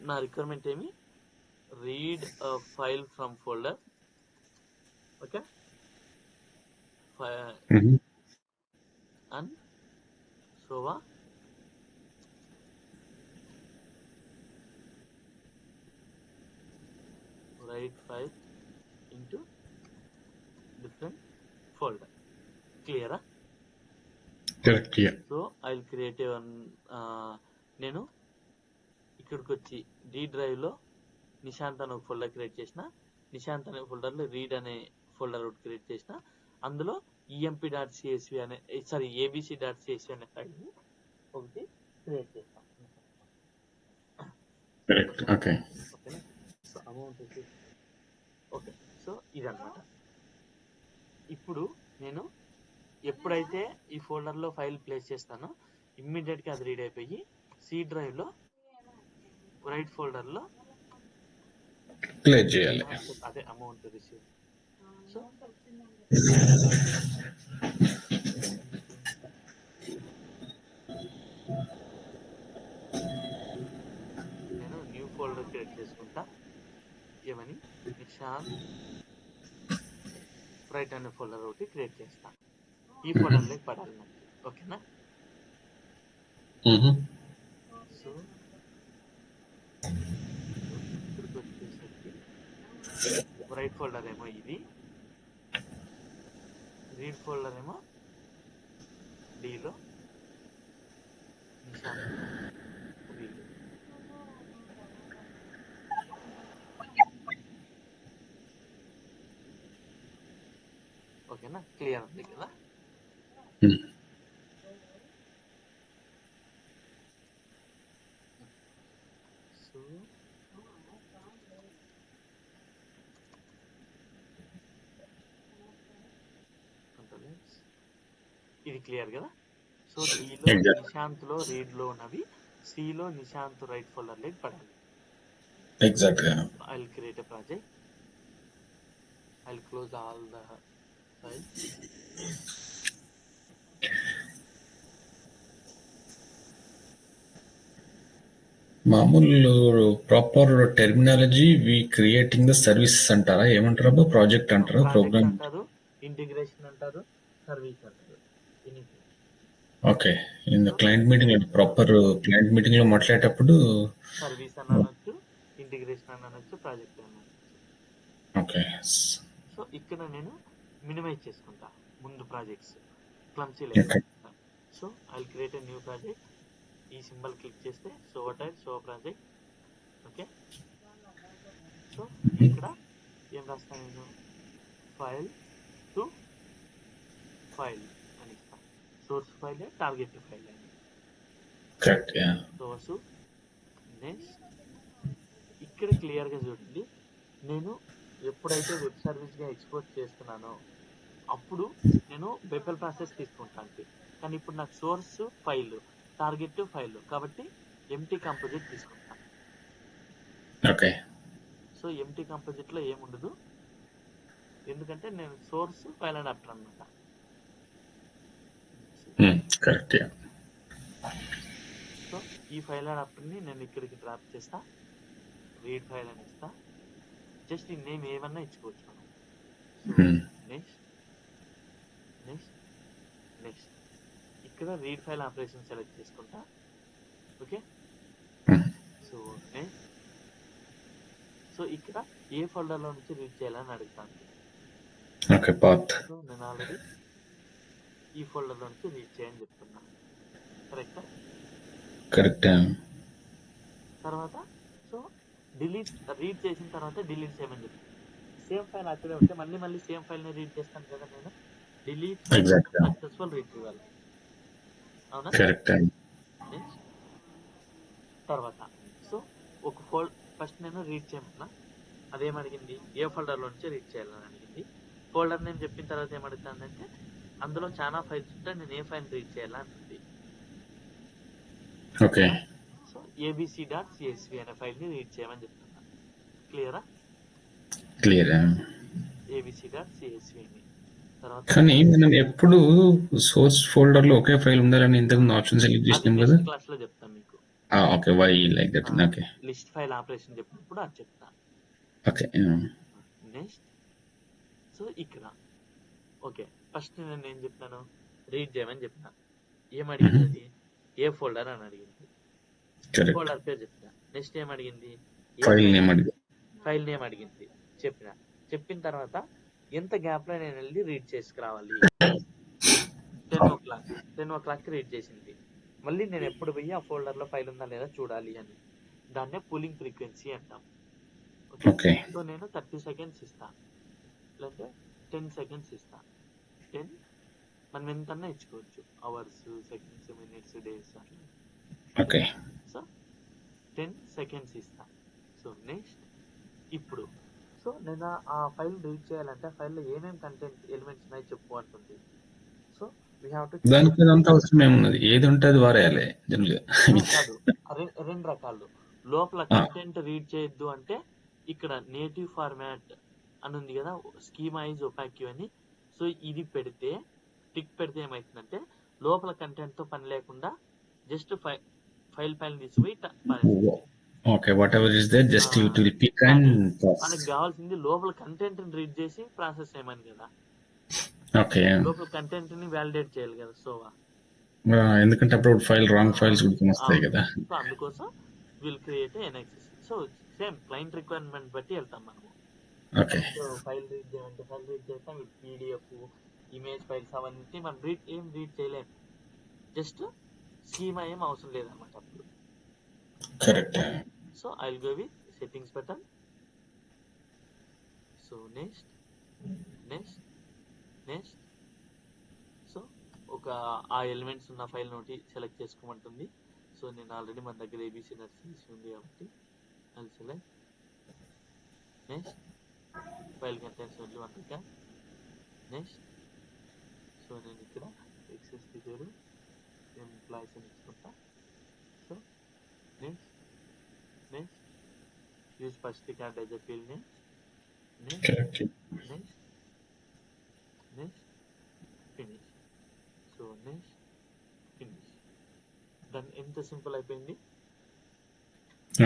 నా రిక్వైర్మెంట్ ఏమి read file from folder. Okay, and సోవా write file into different folder. Clear? Correct. Yeah. So I'll create a one. నేను ఇక్కడికి వచ్చి D drive లో నిశాంత్ అనే ఒక ఫోల్డర్ క్రియేట్ చేసిన, నిశాంత్ అనే ఫోల్డర్ లో రీడ్ అనే ఫోల్డర్ ఒకటి క్రియేట్ చేసిన, అందులో emp.csv అనే abc.csv అనే ఫైల్ ని ఒకటి క్రియేట్ చేస్తాం. Correct. Okay. ఓకేనా? So amount okay. సో ఇదన్నమాట. ఇప్పుడు నేను ఎప్పుడైతే ఈ ఫోల్డర్లో ఫైల్ ప్లేస్ చేస్తానో ఇమ్మీడియట్గా అది రీడ్ అయిపోయి సి డ్రైవ్లో రైట్ ఫోల్డర్లో ప్లే చేయాలి. అదే అమౌంట్ రిసీవ్. సో నేను న్యూ ఫోల్డర్ క్రియేట్ చేసుకుంటా. ఏమని నిశాంత్ రైట్ అనే ఫోల్డర్ ఒకటి క్రియేట్ చేస్తా. ఈ ఫోల్డర్లోకి పడాలి నాకు. ఓకేనా? సో ఇక్కడికి వచ్చేసరికి రైట్ ఫోల్డర్ ఏమో ఇది, రీడ్ ఫోల్డర్ ఏమో డిలో, నిశాంత్ రీడ్. ఓకేనా? క్లియర్ ఉంది కదా? సో ఇది క్లియర్ కదా? సో డిలో నిశాంత్ లో రీడ్ లో ఉన్నవి సిలో నిశాంత్ రైట్ ఫోల్డర్ లేకి పడాలి. Exactly. I'll create a project. I'll close all the files. మామూలు proper terminology we creating the services అంటారా, ఏమంటారా, ప్రాజెక్ట్ అంటారా, ప్రోగ్రామ్ అంటారు, ఇంటిగ్రేషన్ అంటారు, సర్వీస్ అంటారు. Okay. In the client meeting proper client meeting లో మాట్లాడేటప్పుడు సర్వీస్ అని అనొచ్చు, ఇంటిగ్రేషన్ అని అనొచ్చు, ప్రాజెక్ట్ అని అనొచ్చు. ఓకే. సో ఇక్కడ నేను మినిమైజ్ చేసుకుంటా ముందు projects clumsy Okay. So I create a new project. ఈ సింబల్ క్లిక్ చేస్తే show type show project. Okay. So ఇక్కడ ఏం రాస్తాను నేను, ఫైల్ టు ఫైల్ అని ఇస్తాను. సోర్స్ ఫైల్, టార్గెట్ ఫైల్ అని. కరెక్ట్. యా. సోర్స్ నెక్స్ట్ ఇక్కడ క్లియర్గా చూడండి, నేను ఎప్పుడైతే వెబ్ సర్వీస్గా ఎక్స్పోర్ట్ చేస్తున్నానో అప్పుడు నేను బెపెల్ ప్రాసెస్ తీసుకుంటాను. కానీ ఇప్పుడు నాకు సోర్స్ ఫైల్, టార్గెట్ ఫైల్ కాబట్టి ఎంటీ కంపోజిట్ తీసుకుంటాను. ఓకే. సో ఎంటీ కంపోజిట్ లో ఏముండదు, ఎందుకంటే నేను సోర్స్ ఫైల్ అడాప్టర్ అన్నమాట. కరెక్ట్. సో ఈ ఫైల్ అడాప్టర్ ని నేను ఇక్కడికి డ్రాప్ చేస్తా, రీడ్ ఫైల్ అని ఇస్తా. జస్ట్ ఈ నేమ్ ఏమన్నా ఇచ్చుకోవచ్చు మనం. నెక్స్ట్ నెక్స్ట్ నెక్స్ట్ ఇక్కడ రీడ్ ఫైల్ ఆపరేషన్ సెలెక్ట్ చేసుకుంటా. ఓకే. సో నెక్స్ట్ సో ఇక్కడ ఏ ఫోల్డర్ లో నుంచి రీడ్ చేయాలని అడుగుతాను. ఓకే. పాత్. సో నేను ఆల్రెడీ ఈ ఫోల్డర్ లో నుంచి రీడ్ చేయని చెప్తున్నా. కరెక్టా? కరెక్ట్. తర్వాత సో డిలీట్, రీడ్ చేసిన తర్వాత డిలీట్ చేయమని చెప్తాను. సేమ్ ఫైల్ అక్కడే ఉంటే మళ్ళీ సేమ్ ఫైల్ ని రీడ్ చేస్తాను కదా నేను. Delete successful retrieval. అవునా? కరెక్ట్. తర్వాత సో ఒక ఫస్ట్ నేను రీడ్ చేయమన్నా, అదేమడిగింది, ఏ ఫోల్డర్లో నుంచి రీడ్ చేయాలని అడిగింది. ఫోల్డర్ నేమ్ చెప్పిన తర్వాత ఏమడుగుతుందంటే అందులో చాలా ఫైల్స్ ఉంటాయి, నేను ఏ ఫైల్ రీడ్ చేయాలంటుంది. ఓకే. సో abc.csv అనే ఫైల్ ని రీడ్ చేయమని చెప్తున్నా. క్లియరా? క్లియర్. abc.csv ని. తర్వాత కానీ మనం ఎప్పుడు సోర్స్ ఫోల్డర్ లో ఒకే ఫైల్ ఉండాలని ఇంతకు ఆప్షన్ సెలెక్ట్ చేసినాం కదా. క్లాస్ లో చెప్తాను మీకు. Okay. Why like that. Okay. List file operation చెప్పినప్పుడు అది చెప్తా. ఓకే. నెక్స్ట్ సో ఇక్కడ ఓకే ఫస్ట్ నేను ఏం చెప్పినాను, రీడ్ చేయమని చెప్పిన. ఏం అడిగింది అది, ఏ ఫోల్డర్ అని అడిగింది. కరెక్ట్. ఫోల్డర్ పేరు చెప్పిన. నెక్స్ట్ ఏం అడిగింది, ఏ ఫైల్ నేమ్ అడిగి ఫైల్ నేమ్ అడిగింది. చెప్పిన తర్వాత ఎంత గ్యాప్ లో నేను వెళ్ళి రీడ్ చేసుకురావాలి. 10 o'clock రీడ్ చేసింది. మళ్ళీ నేను ఎప్పుడు పోయి ఆ ఫోల్డర్ లో ఫైల్ ఉందా లేదా చూడాలి అని. దాన్నే పూలింగ్ ఫ్రీక్వెన్సీ అంటాం. ఓకే. సో నేను 30 seconds ఇస్తా, లేదంటే 10 seconds ఇస్తా. 10 మనం ఎంతన్నా ఇచ్చుకోవచ్చు, అవర్స్, సెకండ్స్, మినిట్స్, డేస్ అట్లా. ఓకే. సో 10 seconds ఇస్తా. సో నెక్స్ట్ ఇప్పుడు సో నేను ఆ ఫైల్ రీడ్ చేయాలంటే ఆ ఫైల్లో ఏమేమి కంటెంట్ ఎలిమెంట్స్ ఉన్నాయి చెప్పు అంటుంది. సో వీ హ్యావ్ టు దానికి అదంతా అవసరం ఏమున్నది, ఏది ఉంటే అది వారేయాలి జనరల్గా. కాదు, రెండు రకాలు. లోపల కంటెంట్ రీడ్ చేయొద్దు అంటే ఇక్కడ నేటివ్ ఫార్మాట్ అని ఉంది కదా, స్కీమా ఈజ్ ఒపాక్యూ అని. సో ఇది పెడితే, టిక్ పెడితే ఏమవుతుందంటే లోపల కంటెంట్ తో పని లేకుండా జస్ట్ ఫైల్ తీసిపోయి okay, whatever is there just you to pick and మనకు కావాల్సింది లోపల కంటెంట్ ని రీడ్ చేసి ప్రాసెస్ చేయమని కదా. ఓకే. లోపల కంటెంట్ ని వాలిడేట్ చేయాలి కదా. సో ఎందుకంటే అప్పుడు ఫైల్ రాంగ్ ఫైల్స్ కూడా వస్తాయి కదా. సో అందుకోసం will create NXS. So same client requirement బట్టి వెళ్తాం మనము. ఓకే. సో ఫైల్ రీడ్ చేయమంటే ఫైల్ రీడ్ చేస్తాం, విత్ పీడిఎఫ్, ఇమేజ్ ఫైల్స్ అవన్నీ మనం రీడ్ చేయలేం. జస్ట్ స్కీమా ఏం అవసరం లేదన్నమాట అప్పుడు. Correct. So I will go with settings button. So next so ఒక ఆ ఎలిమెంట్స్ ఉన్న ఫైల్ నోటి సెలెక్ట్ చేసుకోమంటుంది. సో నేను ఆల్రెడీ మన దగ్గర ఏబీసీ నర్సరీస్ ఉంది కాబట్టి అది select. Next file contents only one record. Next so నేను ఇక్కడ ఎక్సెస్ పేరు ఎంప్లాయీస్ అని ఇచ్చుకుంటా. So next use first record as a field name. Next finish. So next finish. దాన్ని ఎంత సింపుల్ అయిపోయింది.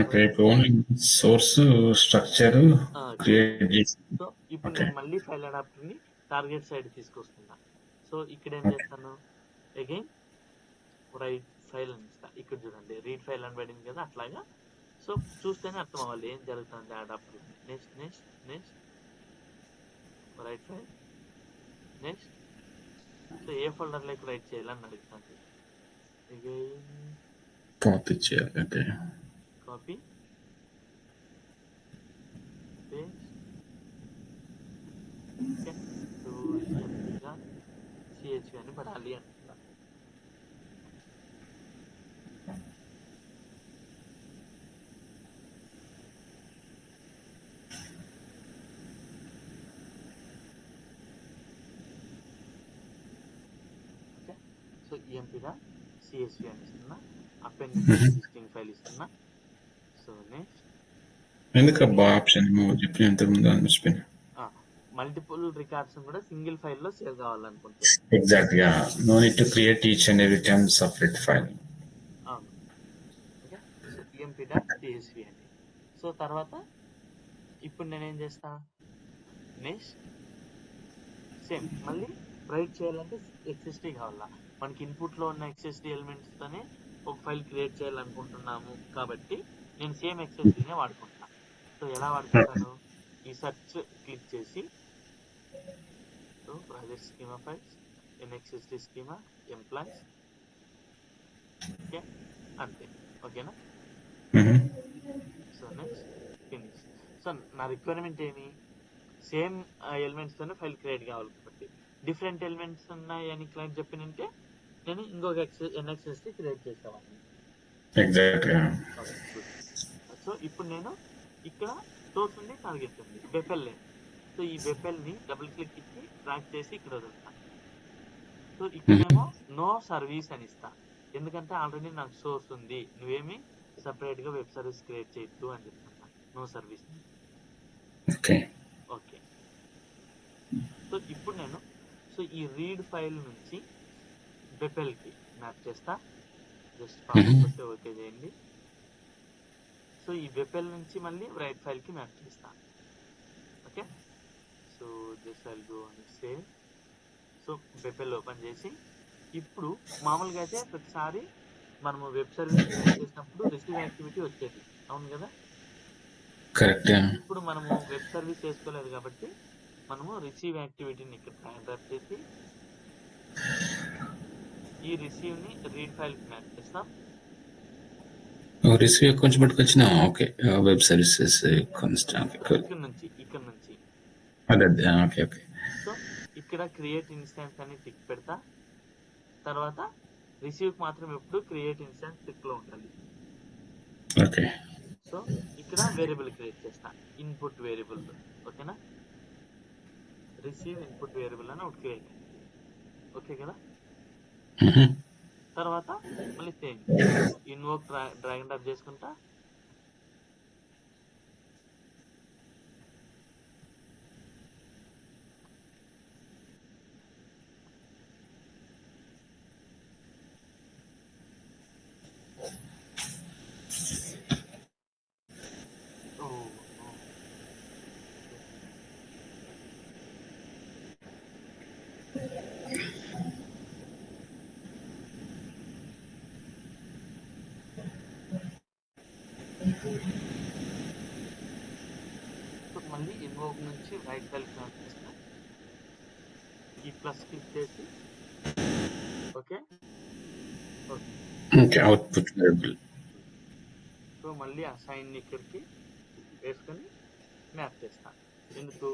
Okay, only source structure create చేసి. So ఇప్పుడు నేను మళ్ళీ ఫైల్ అడాప్టర్ ని టార్గెట్ సైడ్ తీసుకొస్తున్నా. సో ఇక్కడ ఏం చేస్తాను, అగైన్ రైట్ ఫైల్ అని ఇస్తా. ఇక్కడ చూడండి రీడ్ ఫైల్ అని పడింది కదా, అట్లాగా. సో చూస్తేనే అర్థం అవ్వాలి ఏం జరుగుతుంది adapter. Next write file. Next so ఏ ఫోల్డర్ లోకి రైట్ చేయాలని అడుగుతాను. అగైన్ కాపీ చేయాలి. Okay, copy paste. Okay, so ఎంపీగా సిహెచ్ అని పడాలి అంటున్నా. సో ఈఎంపీగా సిఎస్వి అని ఇస్తున్నా. అపెండిక్స్ ఎగ్జిస్టింగ్ ఫైల్ ఇస్తున్నా. సో నెక్స్ట్ ఎందుకబ్బా ఆప్షన్ చెప్పిన ఇంతకుముందు మర్చిపోయినా. మల్టిపుల్ రికార్డ్స్ కూడా సింగిల్ ఫైల్ లో సేవ్ కావాలనుకుంటున్నా. Exactly, no need to create each and every time separate file. అవును. ఓకే, సో emp.csv అని. సో తర్వాత ఇప్పుడు నేనేం చేస్తా, నెక్స్ట్ సేమ్ మళ్ళీ రైట్ చేయాలంటే ఎక్స్ఎస్టీ కావాలా. మనకి ఇన్పుట్ లో ఉన్న ఎక్స్ఎస్టీ ఎలిమెంట్స్ తోనే ఒక ఫైల్ క్రియేట్ చేయాలనుకుంటున్నాము కాబట్టి నేను సేమ్ ఎక్స్ఎస్టీనే వాడుకుంటా. సో ఎలా వాడుకుంటాను, ఈ సెర్చ్ క్లిక్ చేసి so project schema files, NXST schema, employees. Okay అంతే. ఓకేనా. So next finish. సో నా రిక్వైర్మెంట్ ఏమి, సేమ్ ఎలిమెంట్స్ తోనే ఫైల్ క్రియేట్ కావాలి కాబట్టి డిఫరెంట్ ఎలిమెంట్స్ ఉన్నాయి అని క్లయింట్ చెప్పినంటే నేను ఇంకొక ఎన్ఎక్స్ఎస్టీ క్రియేట్ చేసేవాడిని. సో ఇప్పుడు నేను ఇక్కడ సోర్స్ ఉంది, టార్గెట్ ఉంది, బెఫెల్ లేదు. సో ఈ బెఫెల్ ని డబుల్ క్లిక్ ఇచ్చి ట్రాక్ చేసి ఇక్కడ వదులుతా. సో ఇక్కడేమో నో సర్వీస్ అని ఇస్తా, ఎందుకంటే ఆల్రెడీ నాకు సోర్స్ ఉంది, నువ్వేమి సపరేట్ గా వెబ్ సర్వీస్ క్రియేట్ చేయొద్దు అని చెప్తున్నా. No service. ఓకే. సో ఇప్పుడు నేను సో ఈ రీడ్ ఫైల్ నుంచి బెఫెల్ కి మ్యాప్ చేస్తా. జస్ట్ పాస్వర్డ్ ఓకే చేయండి. సో ఈ వెబ్ నుంచి మళ్ళీ రైట్ ఫైల్కి మ్యాప్ చేస్తాను. Okay, so this I'll go అని సేవ్. సో వెబ్ ఓపెన్ చేసి ఇప్పుడు మామూలుగా అయితే ప్రతిసారి మనము వెబ్ సర్వీస్ క్రియేట్ చేసినప్పుడు రిసీవ్ యాక్టివిటీ వచ్చేది, అవును కదా. కరెక్ట్. ఇప్పుడు మనము వెబ్ సర్వీస్ చేసుకోలేదు కాబట్టి మనము రిసీవ్ యాక్టివిటీని ఇక్కడ డ్రాప్ చేసి ఈ రిసీవ్ని రీడ్ ఫైల్కి మ్యాప్ చేస్తాం. రిసీవ్ కొంచెం పట్టుకొచ్చిన ఓకే వెబ్ సర్వీసెస్ ఇక్కడ నుంచి అదే ఓకే ఓకే. సో ఇక్కడ క్రియేట్ ఇన్స్టాన్స్ అని టిక్ పెడతా. తర్వాత రిసీవ్కి మాత్రం ఎప్పుడు క్రియేట్ ఇన్స్టాన్స్ టిక్లో ఉండాలి. ఓకే, సో ఇక్కడ వేరియబుల్ క్రియేట్ చేస్తా, ఇన్పుట్ వేరియబుల్. ఓకేనా, రిసీవ్ ఇన్పుట్ వేరియబుల్ అని ఒకటి క్రియేట్ అయింది. ఓకే కదా. తర్వాత మళ్ళీ same invoke drag and drop చేసుకుంటా. మళ్ళీ ఇన్వోక్ నుంచి రైట్ ఫైల్ కనెక్ట్ చేస్తాం. ఈ ప్లస్ క్లిక్ చేసి okay okay output variable. So మళ్ళీ అసైన్ ఇక్కడికి వేసుకొని మ్యాప్ చేస్తాను. ఎందుకు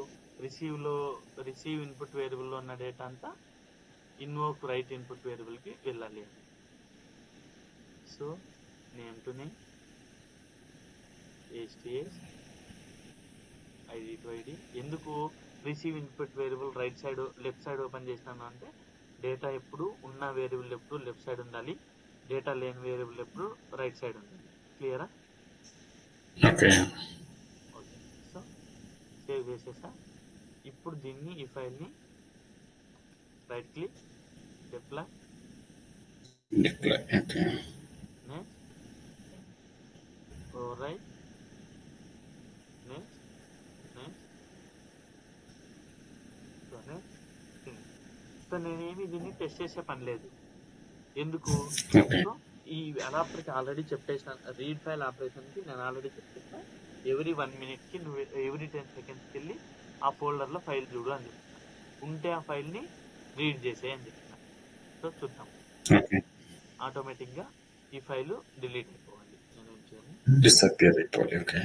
రిసీవ్ ఇన్పుట్ వేరియబుల్లో ఉన్న డేటా అంతా ఇన్వోక్ రైట్ ఇన్పుట్ వేరియబుల్కి వెళ్ళాలి. So name to name, HTS, ID to ID. ఎందుకు receive input variable left side open చేసినాను అంటే డేటా ఎప్పుడు ఉన్న వేరియబుల్ ఎప్పుడు లెఫ్ట్ సైడ్ ఉండాలి, డేటా లేని వేరియబుల్ ఎప్పుడు రైట్ సైడ్ ఉండాలి. క్లియరా? ఓకే, సో సేవ్ చేసేసా. ఇప్పుడు దీన్ని ఈ ఫైల్ని right click, deploy, okay, next overwrite, next so నేనేమి దీన్ని టెస్ట్ చేసే పని లేదు. ఎందుకు? ఈ అడాప్టర్కి ఆల్రెడీ చెప్పేసిన రీడ్ ఫైల్ ఆపరేషన్కి నేను ఆల్రెడీ చెప్పేసిన ఎవ్రీ 1 minute నువ్వు ఎవ్రీ 10 seconds వెళ్ళి ఆ ఫోల్డర్లో ఫైల్ చూడు అని చెప్తున్నా. ఉంటే ఆ ఫైల్ని రీడ్ చేసే అని చెప్తున్నా. సో చూద్దాం, ఆటోమేటిక్గా ఈ ఫైల్ డిలీట్ అయిపోవాలి. నేనేం చేయను, డిసపియర్ అయిపోవాలి. Okay,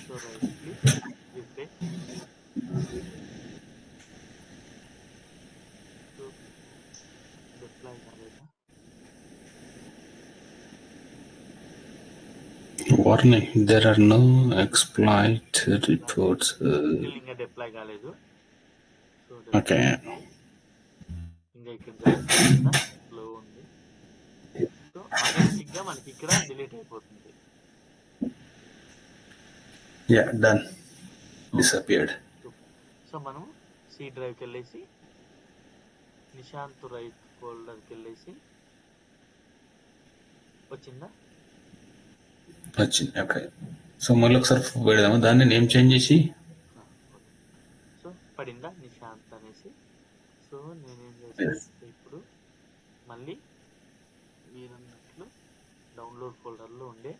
so right click, refresh. So deploy కాలేదా? warning there are no exploit reports. ఇంకా డిప్లాయ్ కాలేదు. సో ఓకే, ఇంకా ఇక్కడ స్లో ఉంది. సో ఆటోమేటిక్గా మనకి ఇక్కడ డిలీట్ అయిపోతుంది. Yeah done, disappeared. సో మనం సి డ్రైవ్కి వెళ్ళేసి నిశాంత్ రైట్ ఫోల్డర్కి వెళ్ళేసి వచ్చిందా? వచ్చింది. ఓకే, సో మళ్ళీ ఒకసారి పెడదాము దాన్ని నేమ్ చేంజ్ చేసి. సో పడిందా నిశాంత్ అనేసి. సో నేనేం చేస్తాను ఇప్పుడు మళ్ళీ మీరన్నట్లు డౌన్లోడ్ ఫోల్డర్లో ఉండే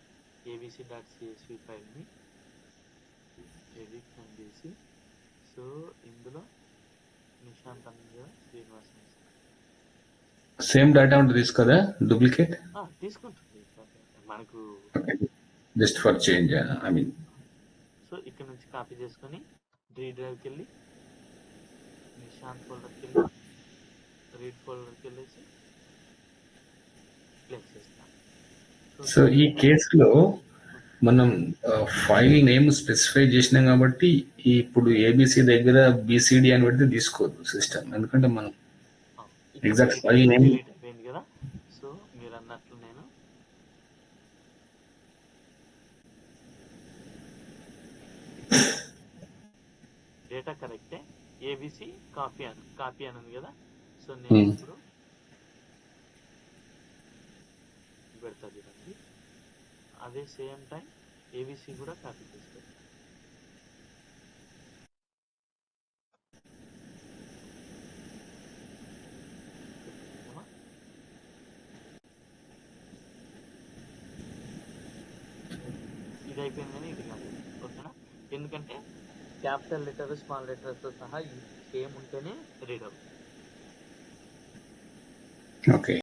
abc.csv ఫైల్ని ఎడిట్ చేసి సో ఇందులో నిశాంత్ అన్న శ్రీనివాస్ సేమ్ డేటా ఉంటుంది తీసుకోదా, డూప్లికేట్ తీసుకుంటుంది మనకు just for change. I mean so ఇక్కడ నుంచి కాపీ చేసుకొని రీడ్ డ్రైవ్కి వెళ్ళి నిశాంత్ ఫోల్డర్కి వెళ్ళి రీడ్ ఫోల్డర్కి వెళ్ళేసి ప్లేస్ చేస్తాను. సో ఈ కేసులో మనం ఫైల్ నేమ్ స్పెసిఫై చేసినాం కాబట్టి ఇప్పుడు ఏబిసి దగ్గర బిసిడి అని పెడితే తీసుకోవద్దు సిస్టమ్, ఎందుకంటే మనం ఇప్పుడు ఎగ్జాక్ట్ ఫైల్ నేమ్. డిలీట్ అయిపోయింది కదా. సో మీరు అన్నట్లు నేను డేటా కరెక్టే, ఏబిసి కాపీ అని ఉంది కదా. సో నేను ఇప్పుడు పెడతా చూడండి. అదే సేమ్ టైం ఏబిసి కూడా కాపీ చేస్తాను. ఇది అయిపోయిందని ఇది కాదు, ఓకేనా? ఎందుకంటే క్యాపిటల్ లెటర్ స్మాల్ లెటర్తో సహా సేమ్ ఉంటేనే రీడ్ అవుతుంది. ఓకే.